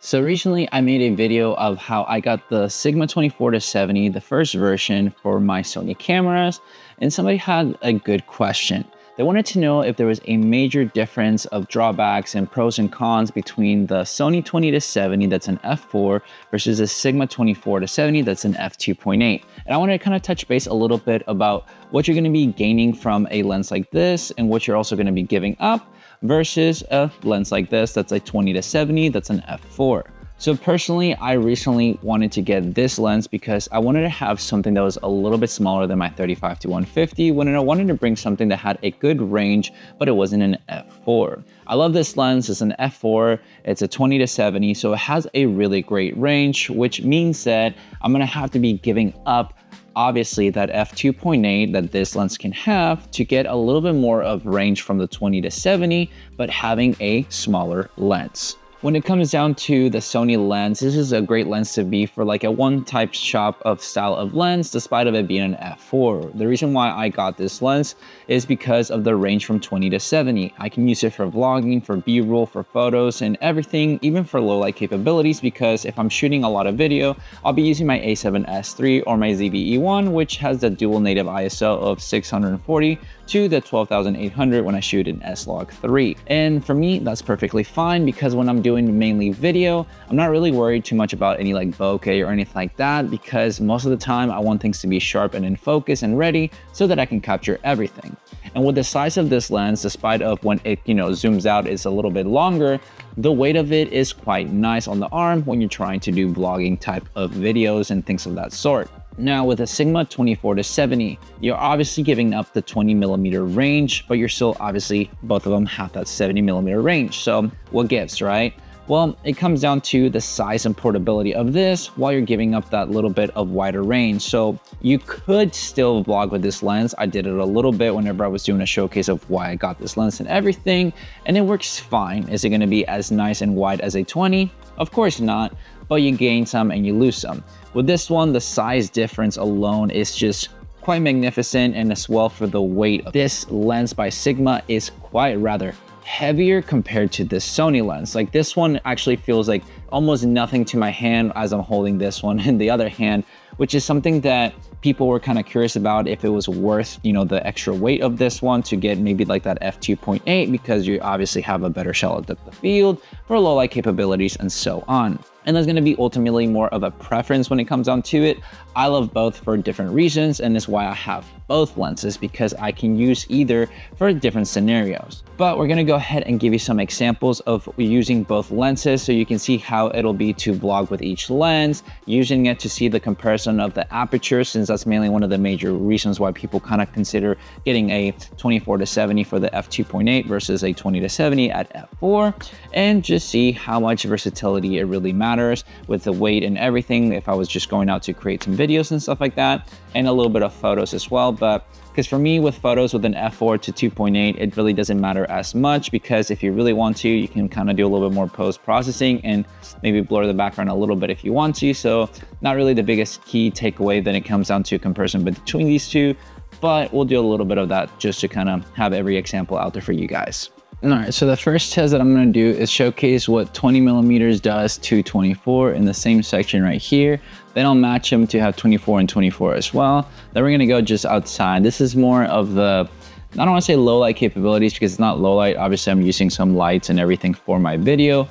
So recently I made a video of how I got the Sigma 24-70, the first version for my Sony cameras, and somebody had a good question. They wanted to know if there was a major difference of drawbacks and pros and cons between the Sony 20-70 that's an f4 versus the Sigma 24-70 that's an f2.8. And I wanted to kind of touch base a little bit about what you're going to be gaining from a lens like this and what you're also going to be giving up versus a lens like this that's a 20-70 that's an f4. So personally, I recently wanted to get this lens because I wanted to have something that was a little bit smaller than my 35-150 when I wanted to bring something that had a good range, but it wasn't an f4. I love this lens. It's an f4, it's a 20-70, so it has a really great range, which means that I'm gonna have to be giving up obviously that f2.8 that this lens can have to get a little bit more of range from the 20-70, but having a smaller lens. When it comes down to the Sony lens, this is a great lens to be for like a one type shop of style of lens, despite of it being an f4. The reason why I got this lens is because of the range from 20-70. I can use it for vlogging, for B-roll, for photos and everything, even for low light capabilities, because if I'm shooting a lot of video, I'll be using my A7S III or my ZV-E1, which has the dual native ISO of 640 to the 12,800 when I shoot in S-Log3. And for me, that's perfectly fine because when I'm doing mainly video, I'm not really worried too much about any like bokeh or anything like that, because most of the time I want things to be sharp and in focus and ready so that I can capture everything. And with the size of this lens, despite of when it zooms out is a little bit longer, the weight of it is quite nice on the arm when you're trying to do vlogging type of videos and things of that sort. Now with a Sigma 24-70, you're obviously giving up the 20mm range, but you're still obviously, both of them have that 70mm range. So what gives, right? Well, it comes down to the size and portability of this while you're giving up that little bit of wider range. So you could still vlog with this lens. I did it a little bit whenever I was doing a showcase of why I got this lens and everything, and it works fine. Is it going to be as nice and wide as a 20? Of course not, but you gain some and you lose some. With this one, the size difference alone is just quite magnificent, and as well for the weight. This lens by Sigma is quite rather heavier compared to this Sony lens. Like this one actually feels like almost nothing to my hand as I'm holding this one in the other hand, which is something that people were kind of curious about, if it was worth, the extra weight of this one to get maybe like that f2.8, because you obviously have a better shallow depth of field for low light capabilities and so on. And there's going to be ultimately more of a preference when it comes down to it. I love both for different reasons, and that's why I have both lenses, because I can use either for different scenarios. But we're going to go ahead and give you some examples of using both lenses so you can see how it'll be to vlog with each lens, using it to see the comparison of the aperture, since that's mainly one of the major reasons why people kind of consider getting a 24-70 for the f2.8 versus a 20-70 at f4, and just see how much versatility it really matters with the weight and everything if I was just going out to create some videos and stuff like that, and a little bit of photos as well. But because for me with photos with an f4 to 2.8, it really doesn't matter as much, because if you really want to, you can kind of do a little bit more post-processing and maybe blur the background a little bit if you want to. So not really the biggest key takeaway then it comes down to a comparison between these two, but we'll do a little bit of that just to kind of have every example out there for you guys. All right, so the first test that I'm going to do is showcase what 20mm does to 24 in the same section right here. Then I'll match them to have 24 and 24 as well. Then we're going to go just outside. This is more of the, I don't want to say low light capabilities, because it's not low light. Obviously, I'm using some lights and everything for my video,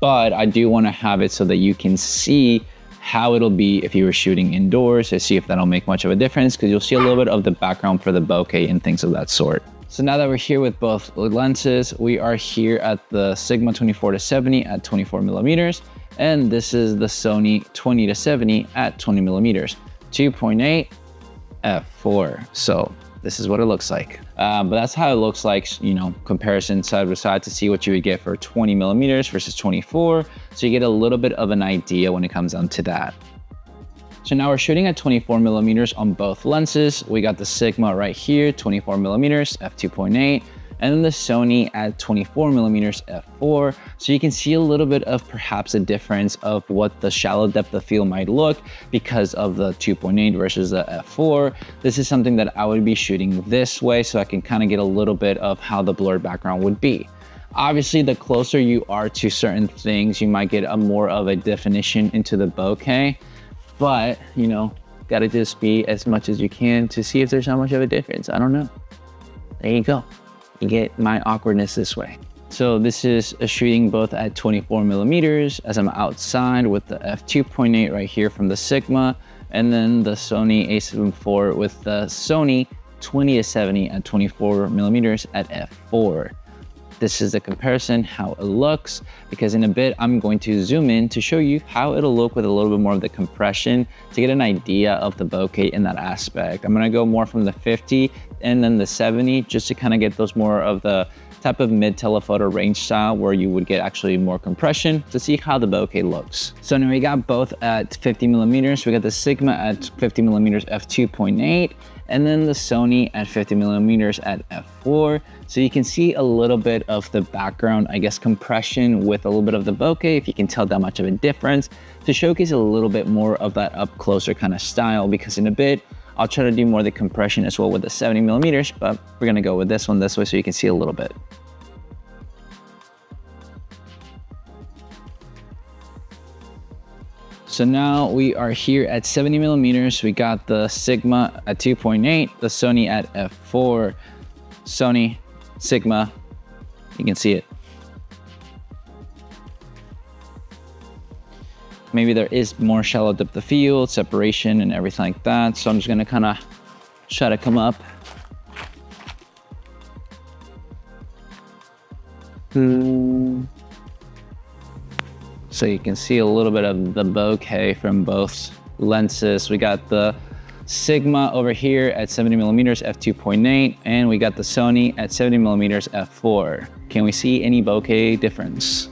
but I do want to have it so that you can see how it'll be if you were shooting indoors, to see if that'll make much of a difference, because you'll see a little bit of the background for the bokeh and things of that sort. So now that we're here with both lenses, we are here at the Sigma 24-70 at 24mm, and this is the Sony 20-70 at 20mm, 2.8 f4. So this is what it looks like. But that's how it looks like, comparison side by side, to see what you would get for 20mm versus 24. So you get a little bit of an idea when it comes down to that. So now we're shooting at 24mm on both lenses. We got the Sigma right here, 24mm, f2.8, and then the Sony at 24mm f4. So you can see a little bit of perhaps a difference of what the shallow depth of field might look because of the 2.8 versus the f4. This is something that I would be shooting this way, so I can kind of get a little bit of how the blurred background would be. Obviously, the closer you are to certain things, you might get a more of a definition into the bokeh, but you know, gotta just be as much as you can to see if there's not much of a difference. I don't know. There you go. You get my awkwardness this way. So this is a shooting both at 24 millimeters as I'm outside with the f2.8 right here from the Sigma, and then the Sony a7 IV with the Sony 20-70 at 24 millimeters at f4. This is the comparison, how it looks, because in a bit, I'm going to zoom in to show you how it'll look with a little bit more of the compression to get an idea of the bokeh in that aspect. I'm gonna go more from the 50 and then the 70 just to kind of get those more of the type of mid telephoto range style where you would get actually more compression to see how the bokeh looks. So now we got both at 50 millimeters. We got the Sigma at 50 millimeters f2.8 and then the Sony at 50 millimeters at f4. So you can see a little bit of the background, I guess, compression with a little bit of the bokeh, if you can tell that much of a difference, to showcase a little bit more of that up closer kind of style, because in a bit, I'll try to do more of the compression as well with the 70 millimeters, but we're gonna go with this one this way so you can see a little bit. So now we are here at 70 millimeters. We got the Sigma at 2.8, the Sony at f4, Sony, Sigma, you can see it. Maybe there is more shallow depth of field, separation and everything like that. So I'm just gonna kind of try to come up. So you can see a little bit of the bokeh from both lenses. We got the Sigma over here at 70 millimeters f2.8, and we got the Sony at 70 millimeters f4. Can we see any bokeh difference?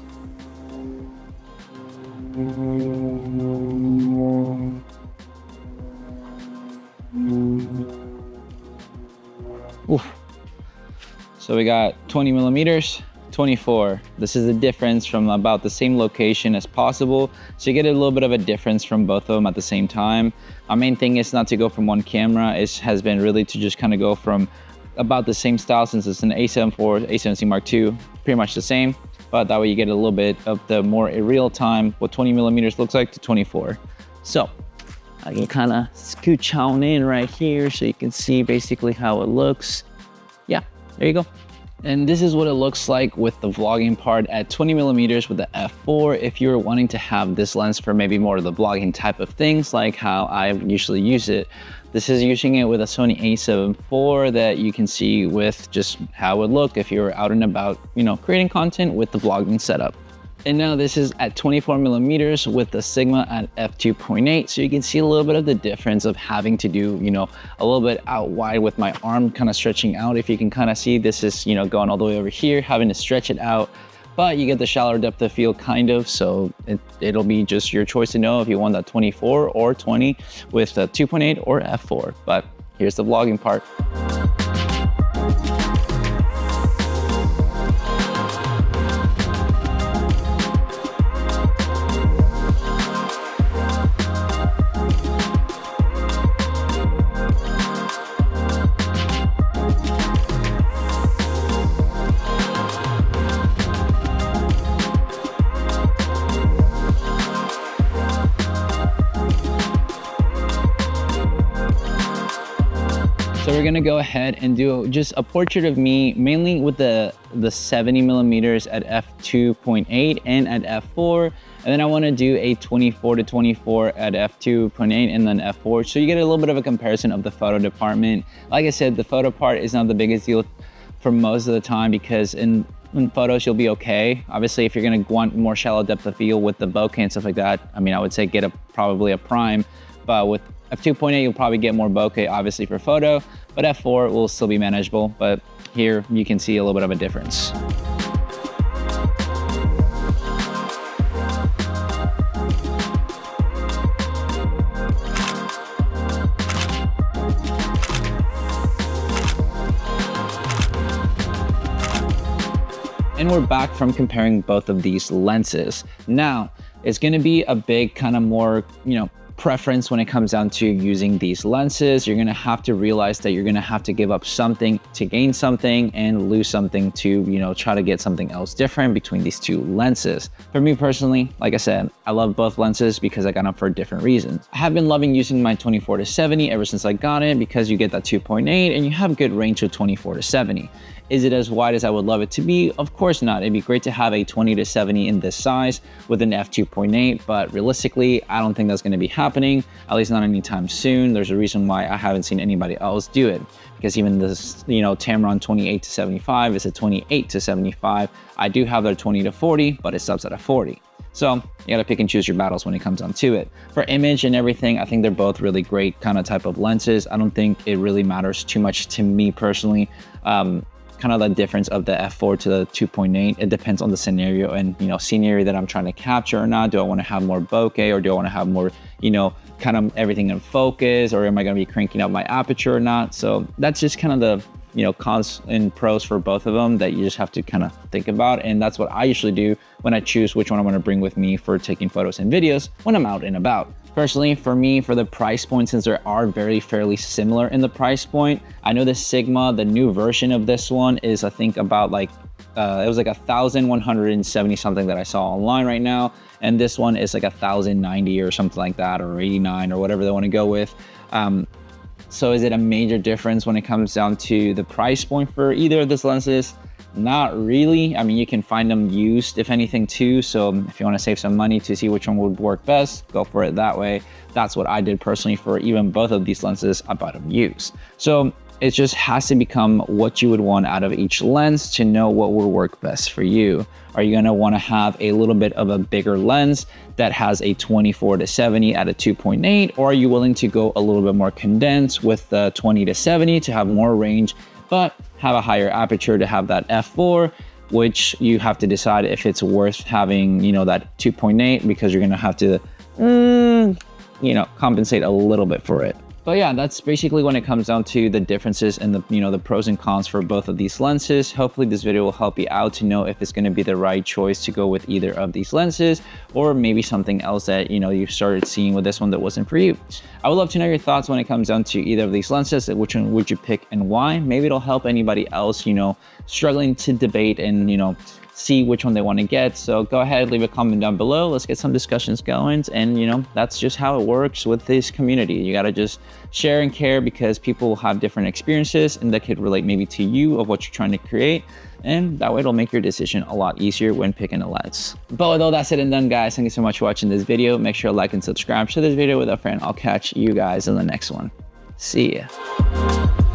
Oof. So we got 20 millimeters, 24. This is the difference from about the same location as possible. So you get a little bit of a difference from both of them at the same time. Our main thing is not to go from one camera. It has been really to just kind of go from about the same style, since it's an a7 IV, a7C Mark II, pretty much the same. But that way you get a little bit of the more real time, what 20 millimeters looks like to 24. So I can kind of scooch on in right here so you can see basically how it looks. Yeah, there you go. And this is what it looks like with the vlogging part at 20 millimeters with the f4. If you're wanting to have this lens for maybe more of the vlogging type of things, like how I usually use it, this is using it with a Sony a7 IV that you can see with just how it would look if you're out and about, you know, creating content with the vlogging setup. And now this is at 24 millimeters with the Sigma at f2.8. So you can see a little bit of the difference of having to do, you know, a little bit out wide with my arm kind of stretching out. If you can kind of see, this is, you know, going all the way over here, having to stretch it out, but you get the shallower depth of field kind of. So it'll be just your choice to know if you want that 24 or 20 with the 2.8 or f4. But here's the vlogging part. So we're gonna go ahead and do just a portrait of me, mainly with the 70 millimeters at f2.8 and at f4. And then I wanna do a 24 to 24 at f2.8 and then f4. So you get a little bit of a comparison of the photo department. Like I said, the photo part is not the biggest deal for most of the time, because in photos you'll be okay. Obviously, if you're gonna want more shallow depth of field with the bokeh and stuff like that, I mean, I would say get probably a prime, but with f2.8 you'll probably get more bokeh obviously for photo, but f4 will still be manageable. But here you can see a little bit of a difference. And we're back from comparing both of these lenses. Now, it's gonna be a big kind of more, you know, preference when it comes down to using these lenses. You're gonna have to realize that you're gonna have to give up something to gain something and lose something to, you know, try to get something else different between these two lenses. For me personally, like I said, I love both lenses because I got them for different reasons. I have been loving using my 24-70 ever since I got it because you get that 2.8 and you have good range of 24-70. Is it as wide as I would love it to be? Of course not. It'd be great to have a 20-70 in this size with an f2.8, but realistically, I don't think that's gonna be happening, at least not anytime soon. There's a reason why I haven't seen anybody else do it, because even this, you know, Tamron 28-75 is a 28-75. I do have their 20-40, but it stops at a 40. So you gotta pick and choose your battles when it comes down to it. For image and everything, I think they're both really great kind of type of lenses. I don't think it really matters too much to me personally. Kind of the difference of the f4 to the 2.8, it depends on the scenario and, you know, scenery that I'm trying to capture or not. Do I want to have more bokeh, or do I want to have more, you know, kind of everything in focus, or am I going to be cranking up my aperture or not? So that's just kind of the, you know, cons and pros for both of them that you just have to kind of think about. And that's what I usually do when I choose which one I'm going to bring with me for taking photos and videos when I'm out and about. Personally, for me, for the price point, since they are fairly similar in the price point, I know the Sigma, the new version of this one is, I think, about like, it was like 1,170 something that I saw online right now. And this one is like 1,090 or something like that, or 89 or whatever they want to go with. So is it a major difference when it comes down to the price point for either of these lenses? Not really. I mean, you can find them used, if anything, too. So if you want to save some money to see which one would work best, go for it that way. That's what I did personally for even both of these lenses. I bought them used. So it just has to become what you would want out of each lens to know what would work best for you. Are you going to want to have a little bit of a bigger lens that has a 24-70 at a 2.8, or are you willing to go a little bit more condensed with the 20-70 to have more range, but have a higher aperture to have that f4, which you have to decide if it's worth having, you know, that 2.8, because you're going to have to, you know, compensate a little bit for it. But yeah, that's basically when it comes down to the differences and the, you know, the pros and cons for both of these lenses. Hopefully this video will help you out to know if it's going to be the right choice to go with either of these lenses, or maybe something else that, you know, you started seeing with this one that wasn't for you. I would love to know your thoughts when it comes down to either of these lenses. Which one would you pick and why? Maybe it'll help anybody else, you know, struggling to debate and, you know, see which one they want to get. So go ahead, leave a comment down below. Let's get some discussions going. And, you know, that's just how it works with this community. You got to just share and care, because people have different experiences and that could relate maybe to you of what you're trying to create. And that way it'll make your decision a lot easier when picking a lens. But with all that said and done, guys, thank you so much for watching this video. Make sure to like and subscribe to this video with a friend. I'll catch you guys in the next one. See ya.